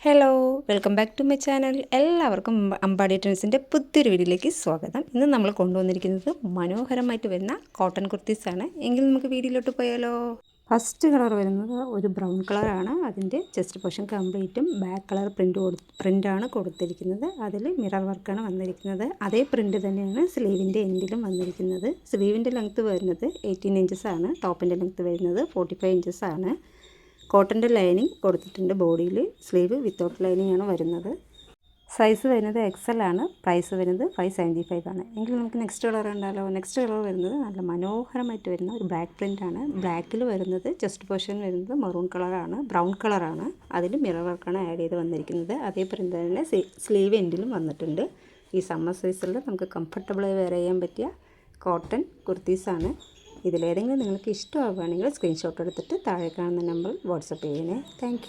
Hello welcome back to my channel. എല്ലാവർക്കും അമ്പാടി ട്രെൻഡ്സിൻ്റെ പുതിയൊരു വീഡിയോയിലേക്ക് സ്വാഗതം. ഇന്ന് നമ്മൾ കൊണ്ടുവന്നിരിക്കുന്നത് മനോഹരമായിട്ട് വരുന്ന കോട്ടൺ കുർത്തീസാണ്. എങ്കിൽ നമുക്ക് വീഡിയോയിലോട്ട് പോയാലോ. ഫസ്റ്റ് കളർ വരുന്നത് ഒരു ബ്രൗൺ കളറാണ്. അതിൻ്റെ ചെസ്റ്റ് പോർഷൻ കംപ്ലീറ്റും ബാക്ക് കളർ പ്രിൻ്റാണ് കൊടുത്തിരിക്കുന്നത്. അതിൽ മിറർ വർക്കാണ് വന്നിരിക്കുന്നത്. അതേ പ്രിൻ്റ് തന്നെയാണ് സ്ലീവിൻ്റെ എൻഡിലും വന്നിരിക്കുന്നത്. സ്ലീവിൻ്റെ ലെങ്ത്ത് വരുന്നത് 18 ഇഞ്ചസ് ആണ്. ടോപ്പിൻ്റെ ലെങ്ത്ത് വരുന്നത് 45 ഇഞ്ചസ് ആണ്. കോട്ടൻ്റെ ലൈനിങ് കൊടുത്തിട്ടുണ്ട്. ബോഡിയിൽ സ്ലീവ് വിത്തൗട്ട് ലൈനിങ് ആണ് വരുന്നത്. സൈസ് വരുന്നത് XL ആണ്. പ്രൈസ് വരുന്നത് 575 ആണ്. എങ്കിൽ നമുക്ക് നെക്സ്റ്റ് കളർ ഉണ്ടല്ലോ. നെക്സ്റ്റ് കളർ വരുന്നത് നല്ല മനോഹരമായിട്ട് വരുന്ന ഒരു ബ്ലാക്ക് പ്രിൻ്റ് ആണ്. ബ്ലാക്കിൽ വരുന്നത് ചെസ്റ്റ് പോർഷൻ വരുന്നത് മെറൂൺ കളറാണ്, ബ്രൗൺ കളറാണ്. അതിൽ മിറർ വർക്കാണ് ആഡ് ചെയ്ത് വന്നിരിക്കുന്നത്. അതേ പ്രിൻ്റ് തന്നെ സ്ലീവ് എൻഡിലും വന്നിട്ടുണ്ട്. ഈ സമ്മർ സീസണിൽ നമുക്ക് കംഫർട്ടബിളായി വെയർ ചെയ്യാൻ പറ്റിയ കോട്ടൺ കുർത്തീസാണ്. ഇതിലേതെങ്കിലും നിങ്ങൾക്ക് ഇഷ്ടമാവുകയാണെങ്കിൽ സ്ക്രീൻഷോട്ട് എടുത്തിട്ട് താഴെ കാണുന്ന നമ്പറിൽ വാട്സപ്പ് ചെയ്യണേ. താങ്ക്